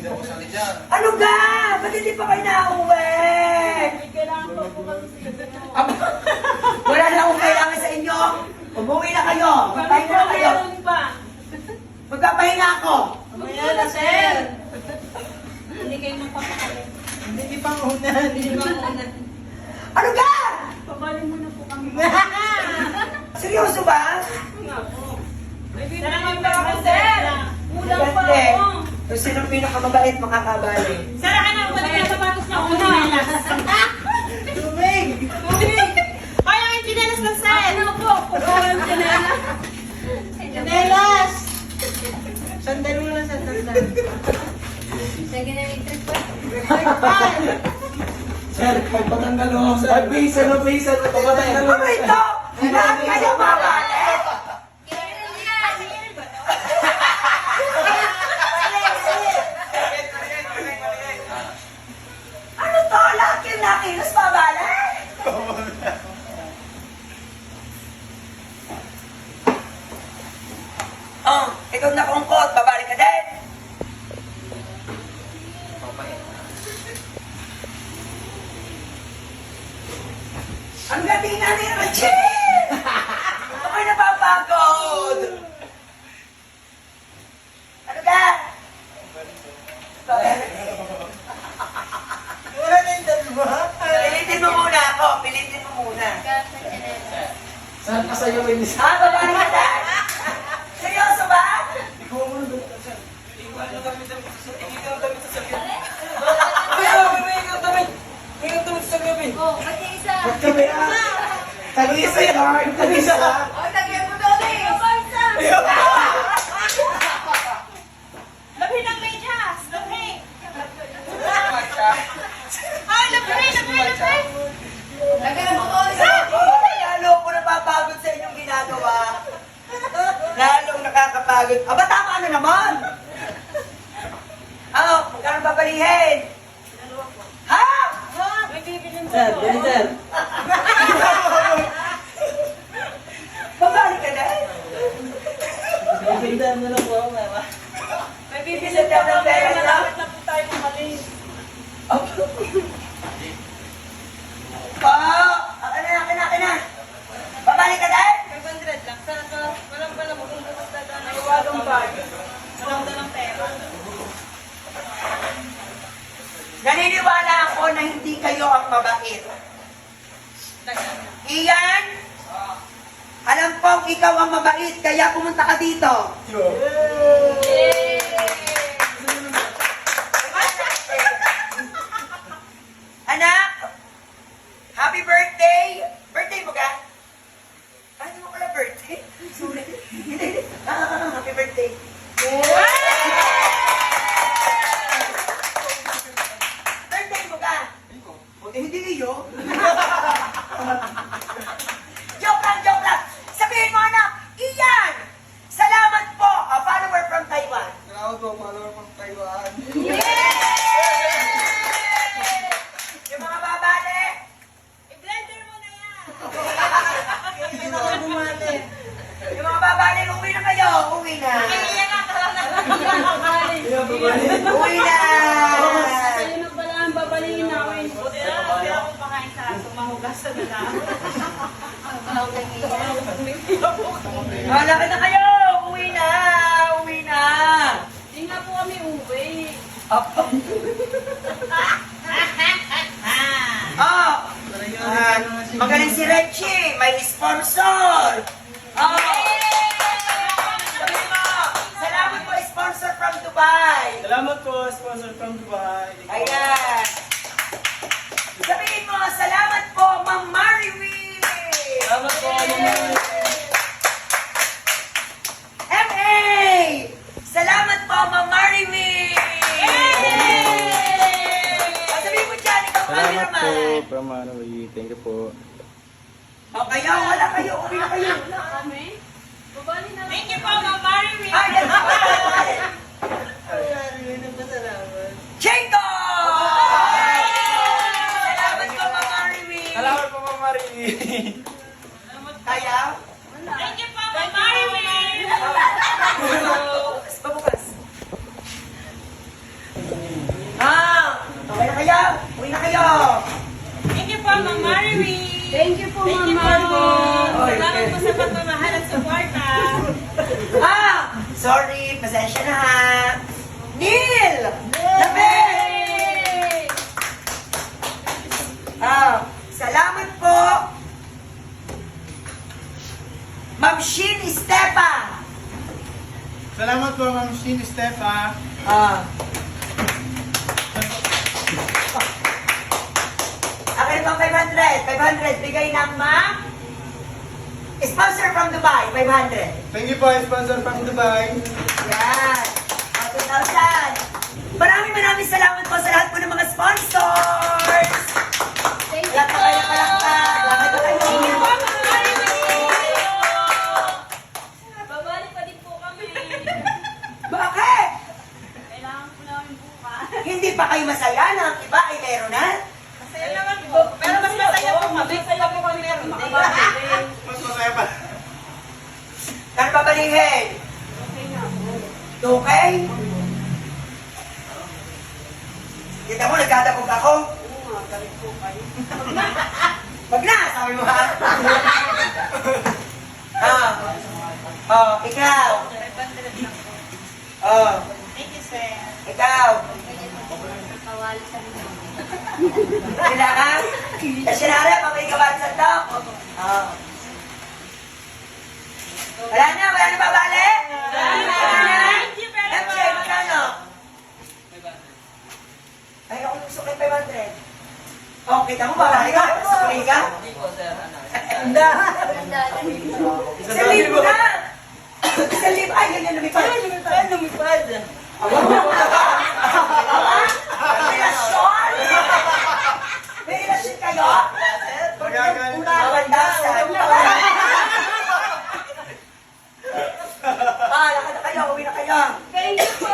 Ano ga? Ba't hindi pa kayo nauwi? Wala na akong kailangan sa inyo. Umuwi na kayo. Magpahinga na kayo. Magpapahinga ako. Mamaya na, sir. Hindi kayo magpapakalit. Hindi pang una. Ano ga? Pabalin muna po kami. Seryoso ba? Salamat pa ako, sir. Kulang pa ako. Kung sinong pinakamabait makakabali. Sara ka na, wala na sapatos na una. Tumig! Ay, ang chinelas ng sir. Ano po? Ang chinelas. Chinelas. Sandal mo lang, sandal. Sige na, may trip pa. Sir, pagpatanggal mo. Pag-bisa no, pagpatanggal mo. Ano ito? Lahat kayo mabali? Ano to? Lahat kayo nakilos mabali? Oh, ikaw na kungkot, babali ka din. Ang gabi nga ni Rachel! Ako'y napapagod! Ano ka? Wala na yung dalawa. Pilitin mo muna ako. Pilitin mo muna. Saan ka sa'yo, Wendy? Ha? Babali ka na? Seryoso ba? Ikaw mo na doon. Sir, ikaw ang damit sa sabi. Ikaw damit sa gabi. Oh, pati isa. Ba't kami Tag-isa yan! Tag-isa ka! Oh, tagyan mo doon eh. Labi ng medyas. Labi. Ay, labi. Lagyan mo doon isa. Lalo ko napapagod sa inyong ginagawa. Lalong nakakapagod. Aba, tama na naman! Magkano babalihin? Ha? May bibilin Sir, gani sir. Babali ka na? Bibigyan mo lang po ako, mama. May bibilin daw ng pera. Malapit na po tayo pumalis. Akin na. Babali ka na? 500 lang. Sana walang pala magbubukas na doon. Ay, walong bag. Walang dalang pera. Naniniwala ako na hindi kayo ang mabait. Iyan, alam kong ikaw ang mabait, kaya pumunta ka dito. Anak, happy birthday! Birthday mo ka? Ano mo pala birthday? Sorry. Hindi. Happy birthday. Birthday mo ka? Hindi iyo. Joke lang. Sabihin mo anak, iyan! Salamat po, a follower from Taiwan. Salamat po, follower from Taiwan. Yung mga babale, I-blender mo na yan. yung mga babale, uwi na kayo, uwi na. Kaya nga, talaga. Uwi na. Sa'yo na pala ang babalingin namin. Buti na, hindi ako pakain sa aso. Mahugasan na lang. Malaki na kayo, uwi na. Hindi nga po kami uwi. Magaling si Reggie, may sponsor. Sabihin mo, salamat po, sponsor from Dubai. Salamat po, sponsor from Dubai. Ayan. Sabihin mo, salamat po, Ma'am Mariwi. Salamat po, Ma'am. M.A. Salamat po, Ma'am Mariwi. Sabihin mo dyan, ikaw Salamat po, cameraman. from Manaway. Thank you po. O kaya, wala kayo, uwi na kayo. Wala kami. Babali na. Thank you po, Ma'am Mariwi. Ay, yan pa. Chingo! Salamat po, Ma'am Mariwi. Salamat po, Ma'am Marie. Kaya? Thank you po, Ma'am Mariwi. Pabukas. Uwi na kayo. Thank you po, Ma'am Marvin. Thank you po, Thank you Mama. po. Oy, Salamat po sa pagmamahal at suporta. Sorry, pasensya na ha. Neil! Lapit! Salamat po. Ma'am Shin Estepa. Salamat po, Ma'am Shin Estepa. Akin pang 500. 500 bigay ng ma'am. Sponsor from Dubai, 500. Thank you po, sponsor from Dubai. Yan. 2,000. Maraming salamat po sa lahat po ng mga sponsors. Thank you Lahat po. na kayo palakpak. Lahat na kayo. Thank you po, Ma'am Marvin. Babalik pa din po kami. Bakit? Kailangan po namin bukas. Hindi pa kayo masaya na ang iba ay meron na? Masaya naman po. Pero mas masaya po kami. Masaya po kami meron makabalik. Mas masaya pa. Ano babalinghin? Okay? Kita mo, nagkadabog ako. Wag na, sabi mo ha? Ikaw. Thank you, sir. Ikaw. Kawali sa rin. Kailangan? Kasi nara, pamay ka ba sa top? Wala na babali? Thank you very MJ, much. magkano? Ay, ako gusto kay 500. Oh, kita mo, babali ka? Sumay ka? Sa libo na! Sa libo, ay, ganyan lumipad. Lumipad. Relasyon? May relasyon kayo? Magagalit. Lakad na kayo, uwi na kayo. Thank you po.